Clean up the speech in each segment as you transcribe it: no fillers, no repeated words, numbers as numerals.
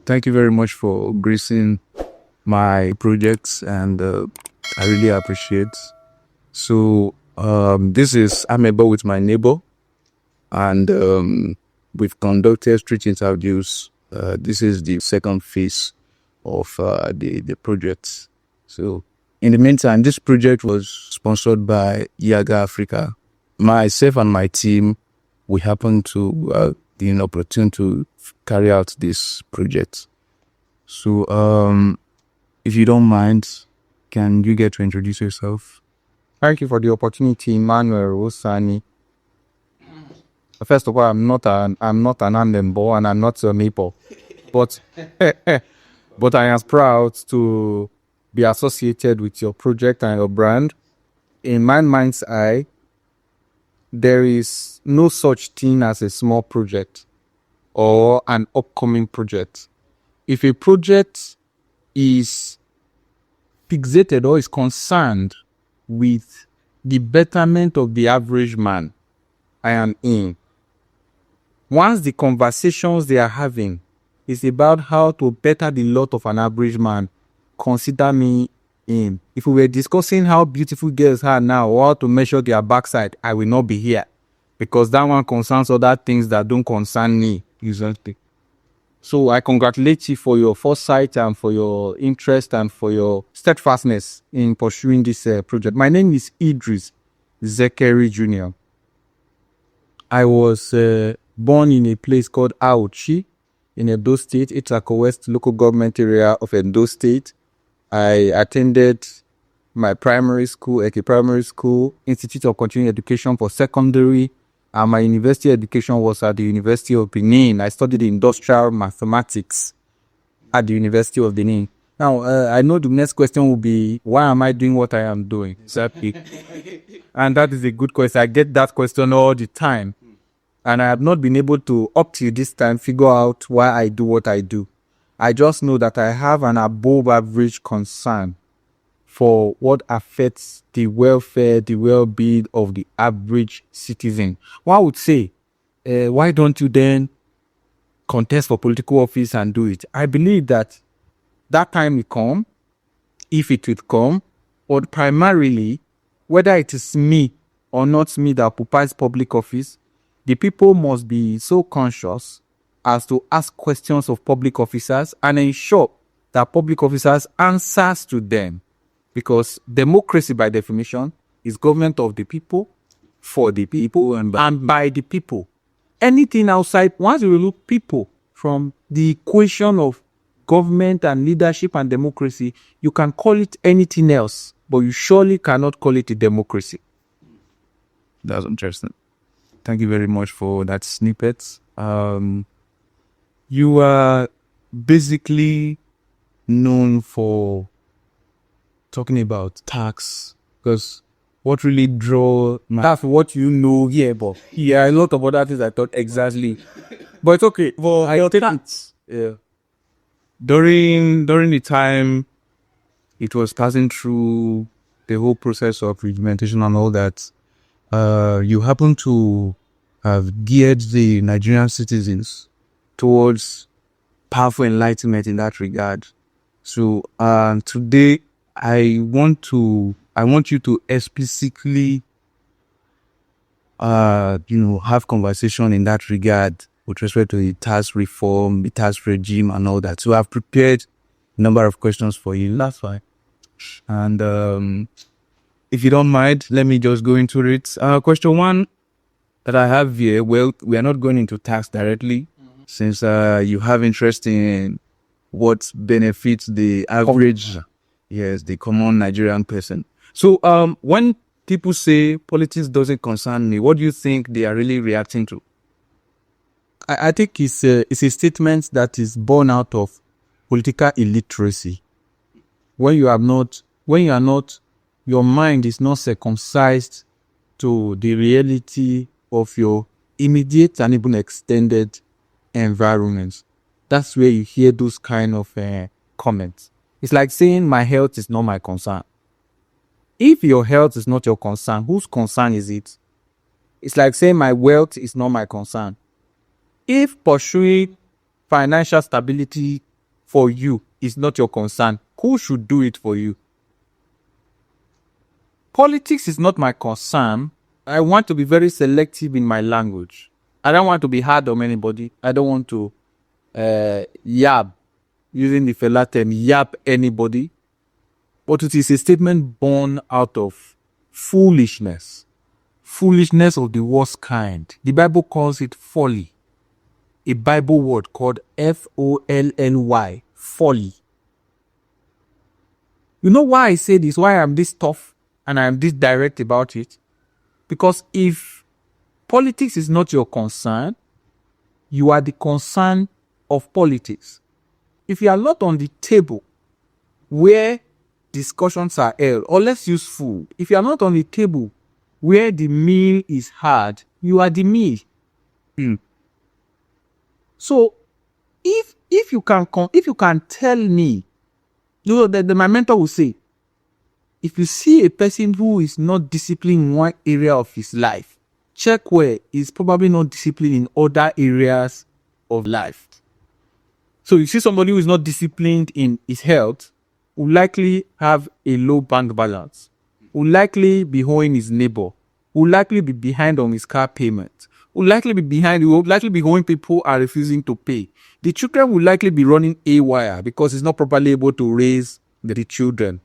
Thank you very much for gracing my projects, and I really appreciate. So this is Amebo with my neighbor, and we've conducted street interviews. This is the second phase of the project. So in the meantime, this project was sponsored by Yaga Africa. Myself and my team, we happened to be an opportunity to carry out this project. So if you don't mind, can you get to introduce yourself? Thank you for the opportunity, Emmanuel Rosani. First of all, I'm not an Andembo and I'm not a Maple, but but I am proud to be associated with your project and your brand. In my mind's eye, there is no such thing as a small project or an upcoming project. If a project is fixated or is concerned with the betterment of the average man, I am in. Once the conversations they are having is about how to better the lot of an average man, consider me in. If we were discussing how beautiful girls are now or how to measure their backside, I will not be here, because that one concerns other things that don't concern me. Exactly. So I congratulate you for your foresight and for your interest and for your steadfastness in pursuing this project. My name is Idris Zekeri Jr. I was born in a place called Auchi in Edo State, Itako West local government area of Edo State. I attended my primary school, Eke Primary School, Institute of Continuing Education for secondary, and my university education was at the University of Benin. I studied industrial mathematics at the University of Benin. Now, I know the next question will be, why am I doing what I am doing? Exactly. And that is a good question. I get that question all the time. And I have not been able to, up to this time, figure out why I do what I do. I just know that I have an above average concern for what affects the welfare, the well-being of the average citizen. One would say, why don't you then contest for political office and do it? I believe that time will come, if it will come, but primarily, whether it is me or not me that occupies public office, the people must be so conscious as to ask questions of public officers and ensure that public officers answers to them. Because democracy, by definition, is government of the people, for the people, and by the people. Anything outside, once you remove people from the equation of government and leadership and democracy, you can call it anything else, but you surely cannot call it a democracy. That's interesting. Thank you very much for that snippet. You are basically known for talking about tax, because what really draw that's what you know, yeah, but yeah, a lot of other things I thought exactly. But it's okay. Well, I take it. Yeah. During the time it was passing through the whole process of regimentation and all that, you happen to have geared the Nigerian citizens towards powerful enlightenment in that regard. So today I want you to explicitly have conversation in that regard with respect to the tax reform, the tax regime and all that. So I've prepared a number of questions for you. That's fine. And if you don't mind, let me just go into it. Question one that I have here, well, we are not going into tax directly, since you have interest in what benefits the average, the common Nigerian person. So when people say politics doesn't concern me, what do you think they are really reacting to? I think it's a statement that is born out of political illiteracy. When you are not, your mind is not circumcised to the reality of your immediate and even extended environment. That's where you hear those kind of comments. It's like saying my health is not my concern. If your health is not your concern, whose concern is it? It's like saying my wealth is not my concern. If pursuing financial stability for you is not your concern, who should do it for you? Politics is not my concern. I want to be very selective in my language. I don't want to be hard on anybody. I don't want to yab, using the fella term, yap anybody. But it is a statement born out of foolishness. Foolishness of the worst kind. The Bible calls it folly. A Bible word called Folly. Folly. You know why I say this? Why I'm this tough and I'm this direct about it? Because if politics is not your concern, you are the concern of politics. If you are not on the table where discussions are held, or let's use food. If you are not on the table where the meal is had, you are the meal. So if you can tell me, you know, my mentor will say, if you see a person who is not disciplined in one area of his life, check where he's probably not disciplined in other areas of life. So you see somebody who is not disciplined in his health will likely have a low bank balance, will likely be owing his neighbor, will likely be behind on his car payment, will likely be owing people who are refusing to pay. The children will likely be running haywire because he's not properly able to raise the children.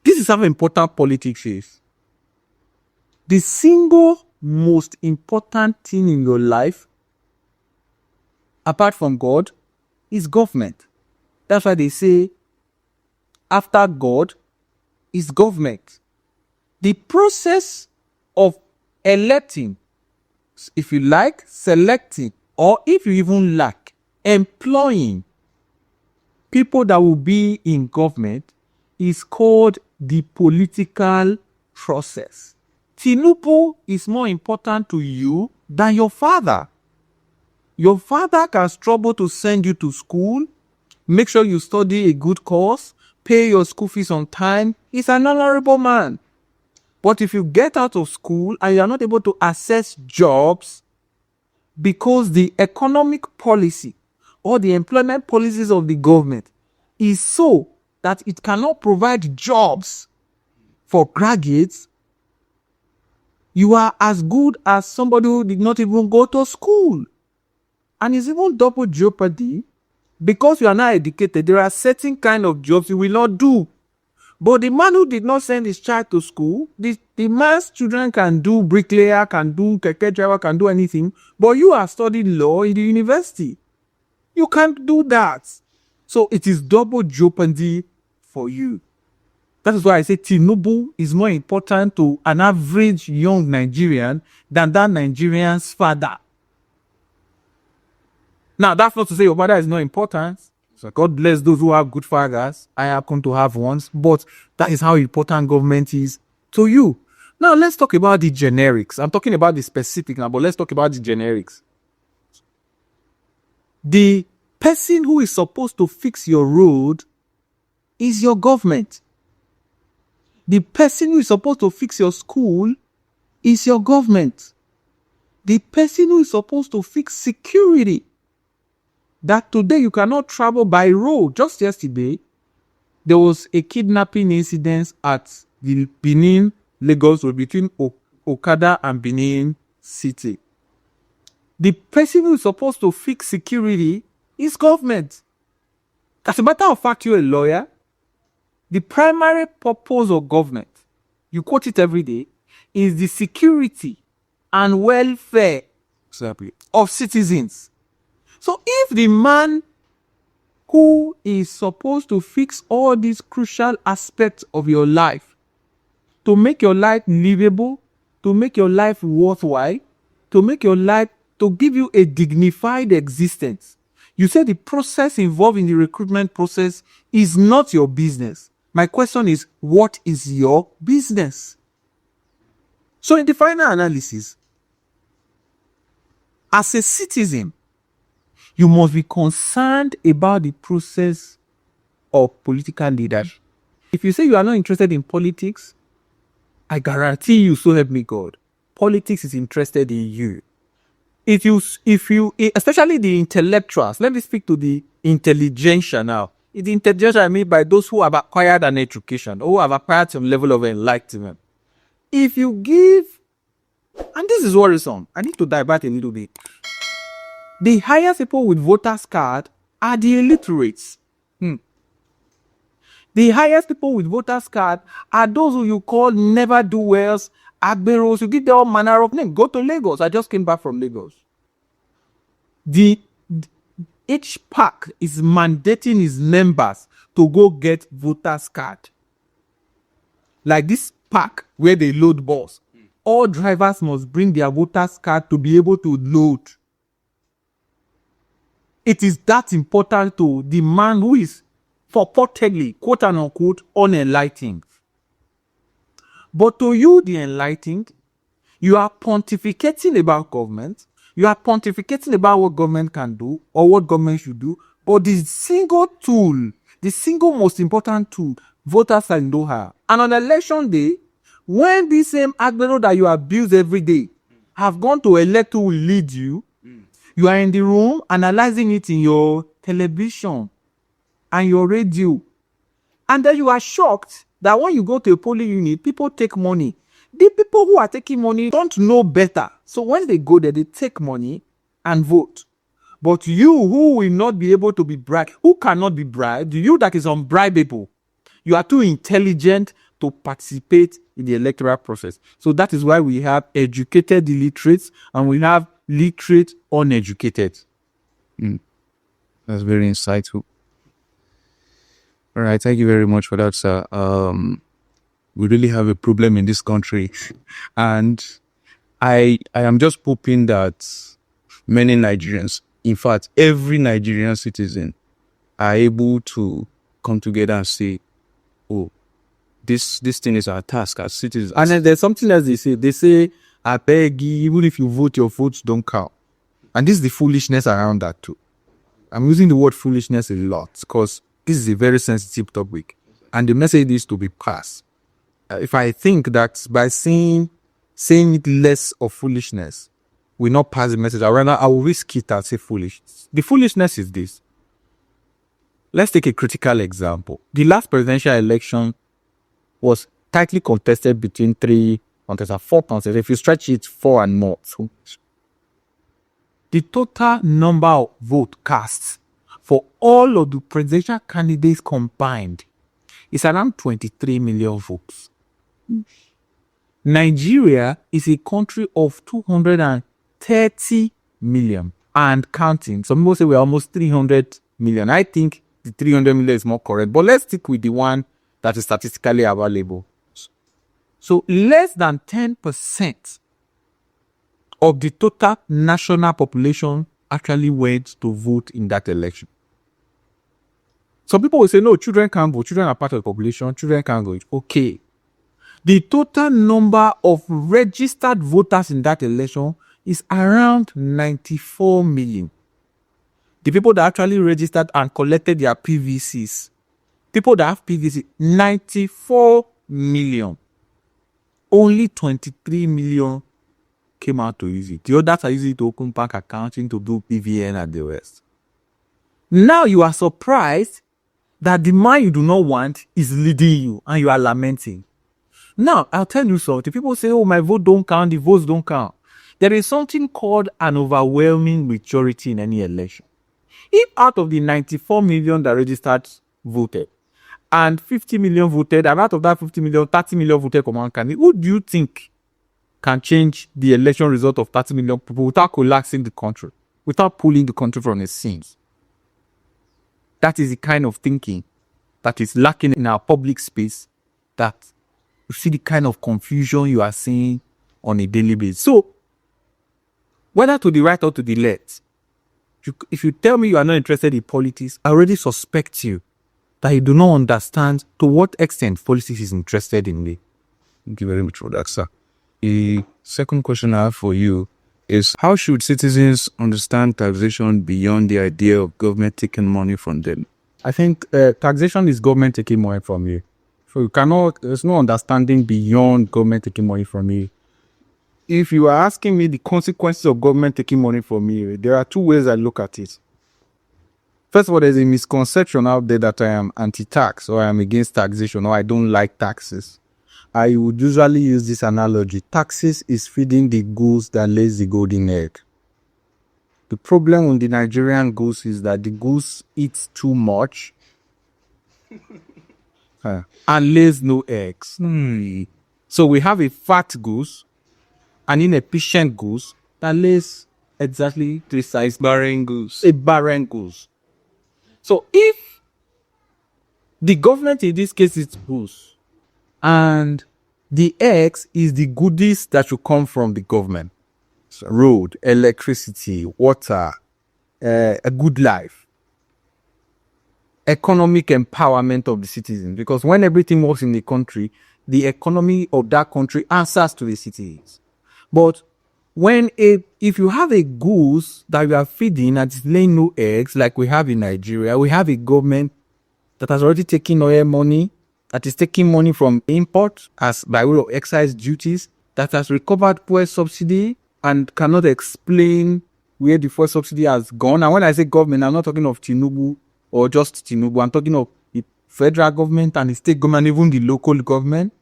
This is how important politics is. The single most important thing in your life, apart from God, is government. That's why they say, after God is government. The process of electing, if you like, selecting, or if you even like, employing people that will be in government is called the political process. Tinubu is more important to you than your father. Your father can struggle to send you to school, make sure you study a good course, pay your school fees on time. He's an honorable man. But if you get out of school and you are not able to access jobs because the economic policy or the employment policies of the government is so that it cannot provide jobs for graduates, you are as good as somebody who did not even go to school. And it's even double jeopardy because you are not educated. There are certain kind of jobs you will not do. But the man who did not send his child to school, the man's children can do bricklayer, can do keke driver, can do anything. But you are studying law in the university. You can't do that. So it is double jeopardy for you. That is why I say Tinubu is more important to an average young Nigerian than that Nigerian's father. Now, that's not to say your father is not important. So God bless those who have good fathers. I happen to have ones, but that is how important government is to you. Now, let's talk about the generics. I'm talking about the specific now, but let's talk about the generics. The person who is supposed to fix your road is your government. The person who is supposed to fix your school is your government. The person who is supposed to fix security, that today you cannot travel by road. Just yesterday, there was a kidnapping incident at the Benin Lagos Road between Okada and Benin City. The person who is supposed to fix security is government. As a matter of fact, you're a lawyer. The primary purpose of government, you quote it every day, is the security and welfare of citizens. So if the man who is supposed to fix all these crucial aspects of your life, to make your life livable, to make your life worthwhile, to give you a dignified existence, you say the process involved in the recruitment process is not your business. My question is, what is your business? So in the final analysis, as a citizen, you must be concerned about the process of political leadership. If you say you are not interested in politics, I guarantee you, so help me God, politics is interested in you. if you, especially the intellectuals, let me speak to the intelligentsia now. The intelligentsia I mean by those who have acquired an education, or who have acquired some level of enlightenment. If you give, and this is worrisome, I need to divert a little bit. The highest people with voters card are the illiterates. The highest people with voters card are those who you call never-do-wells, agberos. You give them all manner of names. Go to Lagos. I just came back from Lagos. Each park is mandating its members to go get voters card. Like this park where they load bus, all drivers must bring their voters card to be able to load. It is that important to the man who is purportedly, quote and unquote, unenlightened. But to you, the enlightened, you are pontificating about government. You are pontificating about what government can do or what government should do. But the single tool, the single most important tool, voters are in Doha. And on election day, when the same Agbero that you abuse every day have gone to elect who will lead you, you are in the room analyzing it in your television and your radio. And then you are shocked that when you go to a polling unit, people take money. The people who are taking money don't know better. So when they go there, they take money and vote. But you who will not be able to be bribed, who cannot be bribed, you that is unbribable, you are too intelligent to participate in the electoral process. So that is why we have educated illiterates and we have literate uneducated. That's very insightful. All right, thank you very much for that, sir. We really have a problem in this country, and I am just hoping that many Nigerians, in fact, every Nigerian citizen, are able to come together and say, "Oh, this thing is our task as citizens." And then there's something else they say. They say, "I beg you, even if you vote, your votes don't count." And this is the foolishness around that too. I'm using the word foolishness a lot because this is a very sensitive topic, and the message needs to be passed. If I think that by saying it less of foolishness will not pass the message, I will risk it and say foolish. The foolishness is this. Let's take a critical example. The last presidential election was tightly contested between four contestants. If you stretch it, 4 and more. So the total number of vote cast for all of the presidential candidates combined is around 23 million votes. Nigeria is a country of 230 million and counting. Some people say we're almost 300 million. I think the 300 million is more correct, but let's stick with the one that is statistically available. So less than 10% of the total national population actually went to vote in that election. Some people will say, no, children can't vote. Children are part of the population. Children can't vote. Okay. The total number of registered voters in that election is around 94 million. The people that actually registered and collected their PVCs, people that have PVC, 94 million. Only 23 million came out to use it. The others are using it to open bank accounting, to do PVN and the rest. Now you are surprised that the man you do not want is leading you and you are lamenting. Now, I'll tell you something. People say, oh, my vote don't count, the votes don't count. There is something called an overwhelming majority in any election. If out of the 94 million that registered voted, and 50 million voted, and out of that 50 million, 30 million voted command candidate, who do you think can change the election result of 30 million people without collapsing the country, without pulling the country from its sins? That is the kind of thinking that is lacking in our public space, that you see the kind of confusion you are seeing on a daily basis. So, whether to the right or to the left, if you tell me you are not interested in politics, I already suspect you that you do not understand to what extent politics is interested in me. Thank you very much for that, sir. The second question I have for you is, how should citizens understand taxation beyond the idea of government taking money from them? I think taxation is government taking money from you. So there's no understanding beyond government taking money from you. if you are asking me the consequences of government taking money from me, there are two ways I look at it. First of all, there's a misconception out there that I am anti-tax or I am against taxation or I don't like taxes. I would usually use this analogy. Taxes is feeding the goose that lays the golden egg. The problem with the Nigerian goose is that the goose eats too much and lays no eggs. So we have a fat goose, an inefficient goose that lays exactly the size Barren goose. a barren goose. So if the government in this case is goose and the eggs is the goodies that should come from the government, so road, electricity, water, a good life, economic empowerment of the citizens, because when everything works in the country, the economy of that country answers to the citizens. But if you have a goose that you are feeding and is laying no eggs, like we have in Nigeria, we have a government that has already taken oil money, that is taking money from import as by way of excise duties, that has recovered fuel subsidy and cannot explain where the fuel subsidy has gone. And when I say government, I'm not talking of Tinubu or just Tinubu. I'm talking of the federal government and the state government, even the local government.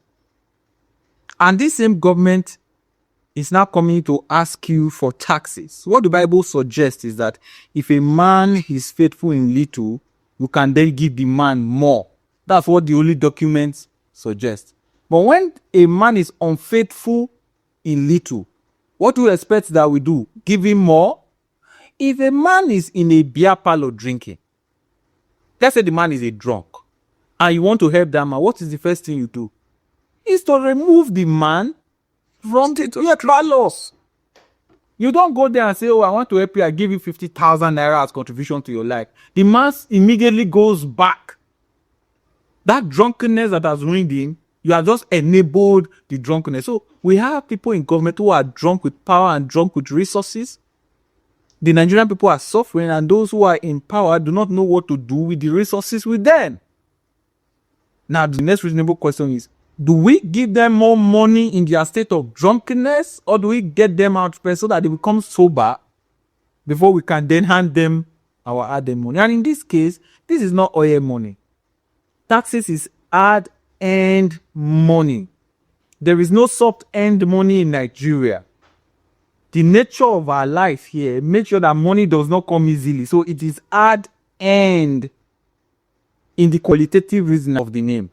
And this same government is now coming to ask you for taxes. What the Bible suggests is that if a man is faithful in little, you can then give the man more. That's what the holy documents suggest. But when a man is unfaithful in little, what do you expect that we do? Give him more? If a man is in a beer parlor drinking, let's say the man is a drunk, and you want to help that man, what is the first thing you do? Is to remove the man from the parlor. You don't go there and say, oh, I want to help you, I give you 50,000 naira as contribution to your life. The man immediately goes back. That drunkenness that has ruined him, you have just enabled the drunkenness. So we have people in government who are drunk with power and drunk with resources. The Nigerian people are suffering, and those who are in power do not know what to do with the resources with them. Now, the next reasonable question is, do we give them more money in their state of drunkenness, or do we get them out first so that they become sober before we can then hand them our hard-earned money? And in this case, this is not oil money. Taxes is hard-earned money. There is no soft-earned money in Nigeria. The nature of our life here makes sure that money does not come easily. So it is hard-earned in the qualitative reason of the name.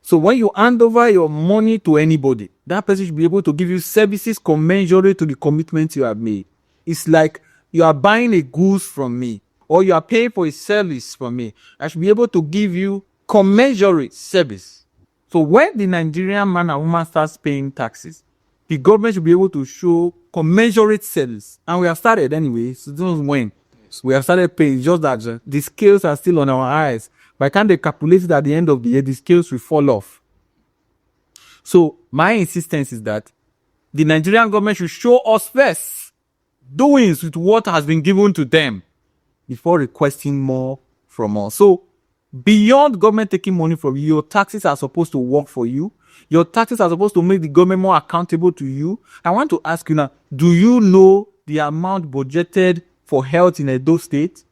So when you hand over your money to anybody, that person should be able to give you services commensurate to the commitment you have made. It's like you are buying a goods from me, or you are paying for a service from me. I should be able to give you commensurate service. So when the Nigerian man and woman starts paying taxes, the government should be able to show commensurate service. And we have started anyway, so this was when. We have started paying, just that the scales are still on our eyes. By the time they calculate it at the end of the year, the scales will fall off. So my insistence is that the Nigerian government should show us first doings with what has been given to them before requesting more from us. So beyond government taking money from you, your taxes are supposed to work for you. Your taxes are supposed to make the government more accountable to you. I want to ask you now, do you know the amount budgeted for health in Edo State?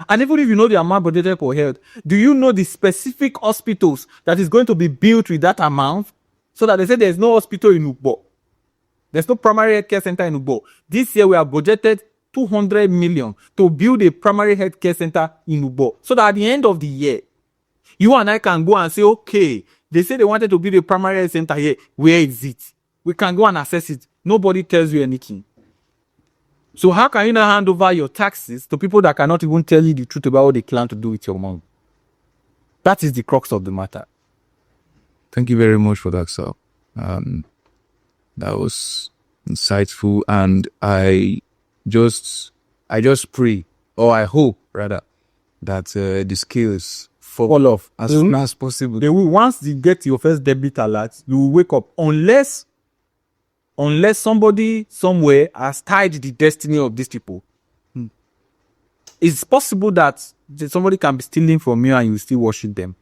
And even if you know the amount budgeted for health, do you know the specific hospitals that is going to be built with that amount? So that they say there's no hospital in Ugbo. There's no primary health care center in Ugbo. This year we have budgeted 200 million to build a primary health care center in Ugbo. So that at the end of the year, you and I can go and say, okay, they say they wanted to build a primary health center here. Where is it? We can go and assess it. Nobody tells you anything. So how can you now hand over your taxes to people that cannot even tell you the truth about what they plan to do with your money? That is the crux of the matter. Thank you very much for that, sir. That was insightful, and I just pray, or I hope rather, that the scales fall off as soon as possible. They will, once you get your first debit alert, you will wake up, unless somebody somewhere has tied the destiny of these people. It's possible that somebody can be stealing from you and you still worship them.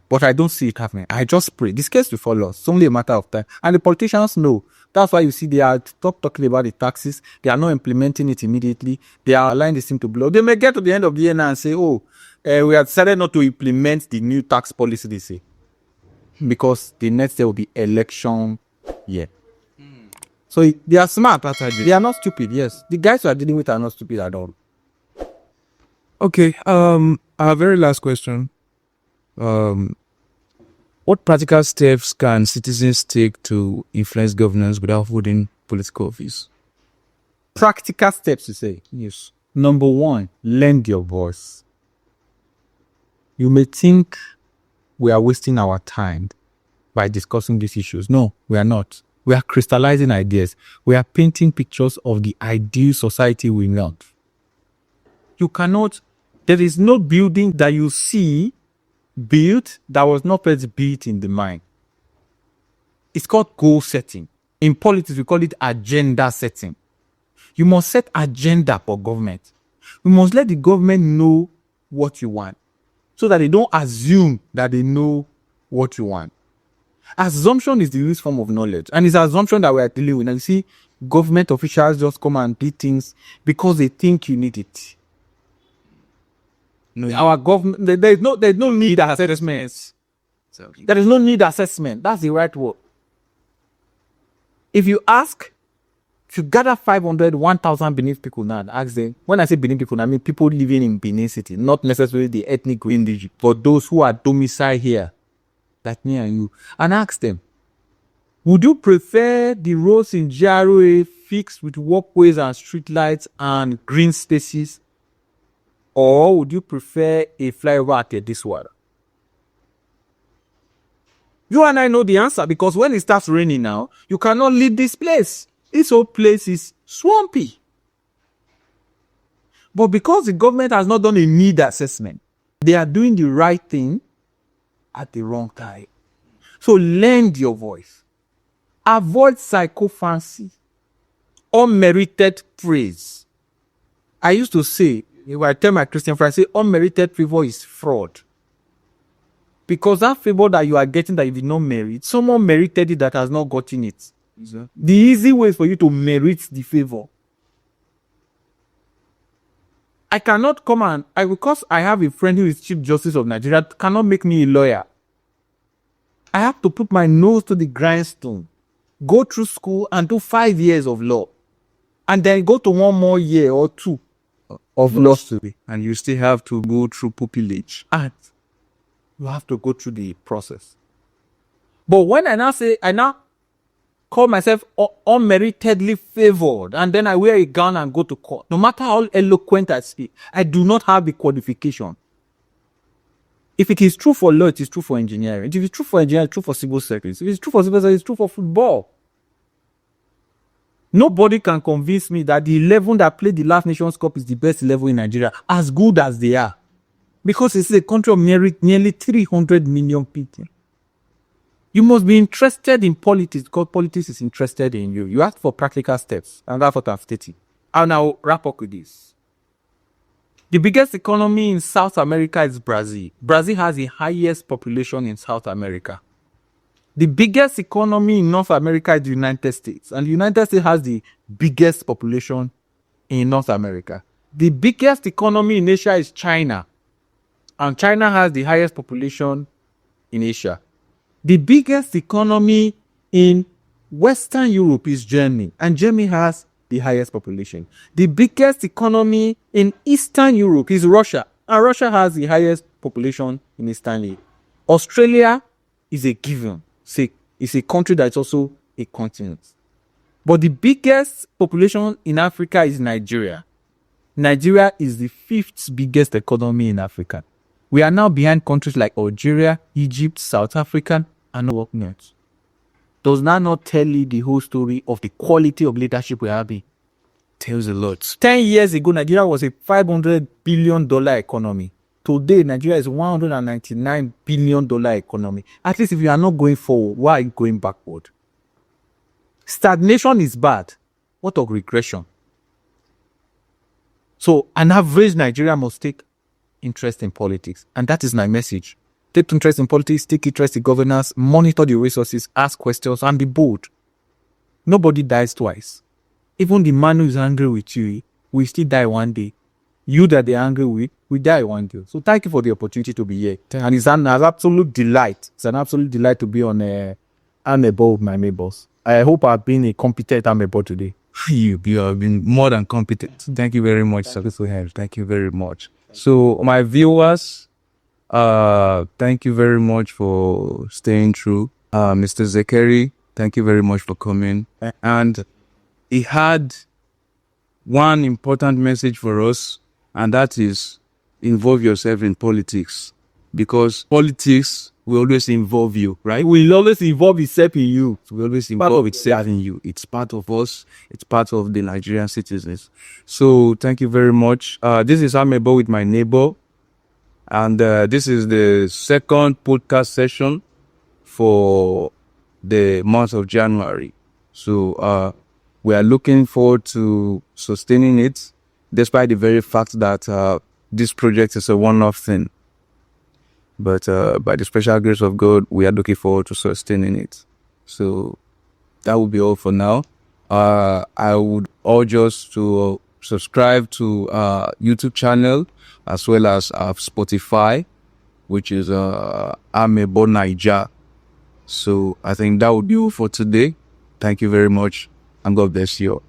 But I don't see it happening. I just pray. This case will follow us. It's only a matter of time. And the politicians know. That's why you see they are talking about the taxes. They are not implementing it immediately. They are allowing the system to blow. They may get to the end of the year now and say, we have decided not to implement the new tax policy they say. Because the next year will be election year. So they are smart. They are not stupid, yes. The guys who are dealing with are not stupid at all. Okay, our very last question. What practical steps can citizens take to influence governance without holding political office? Practical steps, you say? Yes. Number one, lend your voice. You may think we are wasting our time by discussing these issues. No, we are not. We are crystallizing ideas. We are painting pictures of the ideal society we want. You cannot, there is no building that you see built that was not first built in the mind. It's called goal setting. In politics, we call it agenda setting. You must set agenda for government. You must let the government know what you want so that they don't assume that they know what you want. Assumption is the least form of knowledge, and it's an assumption that we are dealing with. And you see, government officials just come and do things because they think you need it. No, our government, there's no need assessment. There is no need assessment. That's the right word. If you ask, if you gather 500, 1,000 Benin people now and ask them, when I say Benin people, I mean people living in Benin City, not necessarily the ethnic indigenous, but those who are domiciled here, like me and you, and ask them, would you prefer the roads in GRA fixed with walkways and streetlights and green spaces? Or would you prefer a flyover at this water? You and I know the answer, because when it starts raining now, you cannot leave this place. This whole place is swampy. But because the government has not done a need assessment, they are doing the right thing at the wrong time. So lend your voice. Avoid psychophancy, unmerited praise. I used to say, if I tell my Christian friends, I say unmerited favor is fraud. Because that favor that you are getting that you did not merit, someone merited it that has not gotten it. Exactly. The easy way for you to merit the favor. I cannot come and, because I have a friend who is Chief Justice of Nigeria, cannot make me a lawyer. I have to put my nose to the grindstone, go through school and do 5 years of law, and then go to 1 more year or 2 of law study. And you still have to go through pupillage. And you have to go through the process. But when I now call myself unmeritedly favored, and then I wear a gown and go to court, no matter how eloquent I speak, I do not have the qualification. If it is true for law, it is true for engineering. If it's true for engineering, it's true for civil service. If it's true for civil service, it's true for football. Nobody can convince me that the 11 that played the last Nations Cup is the best 11 in Nigeria, as good as they are. Because it's a country of nearly 300 million people. You must be interested in politics, because politics is interested in you. You ask for practical steps, and that's what I'm stating. I'll now wrap up with this. The biggest economy in South America is Brazil. Brazil has the highest population in South America. The biggest economy in North America is the United States, and the United States has the biggest population in North America. The biggest economy in Asia is China, and China has the highest population in Asia. The biggest economy in Western Europe is Germany, and Germany has the highest population. The biggest economy in Eastern Europe is Russia, and Russia has the highest population in Eastern Europe. Australia is a given. It's a country that's also a continent. But the biggest population in Africa is Nigeria. Nigeria is the 5th biggest economy in Africa. We are now behind countries like Algeria, Egypt, South Africa, and whatnot. Does that not tell you the whole story of the quality of leadership we are having? Tells a lot. 10 years ago, Nigeria was a $500 billion economy. Today, Nigeria is $199 billion economy. At least if you are not going forward, why are you going backward? Stagnation is bad. What of regression? So an average Nigerian must take interest in politics. And that is my message. Take interest in politics, take interest in governance, monitor the resources, ask questions, and be bold. Nobody dies twice. Even the man who is angry with you will still die one day. You that they're angry with will die one day. So thank you for the opportunity to be here. And it's an absolute delight. It's an absolute delight to be on Amebo with my neighbors. I hope I've been a competent Amebo today. You have been more than competent. Thank you very much, sir. Thank you very much. So my viewers, thank you very much for staying through. Mr. Zekeri, thank you very much for coming. And he had one important message for us, and that is involve yourself in politics, because politics will always involve you, right? It will always involve itself in you. It will always involve itself in you. It's part of us. It's part of the Nigerian citizens. So thank you very much. This is Amebo with my neighbor, and this is the second podcast session for the month of January. So we are looking forward to sustaining it, despite the very fact that this project is a one-off thing. But by the special grace of God, we are looking forward to sustaining it. So that will be all for now. I would urge us to subscribe to YouTube channel as well as Spotify, which is Amebo Naija. So I think that would be all for today. Thank you very much, and God bless you all.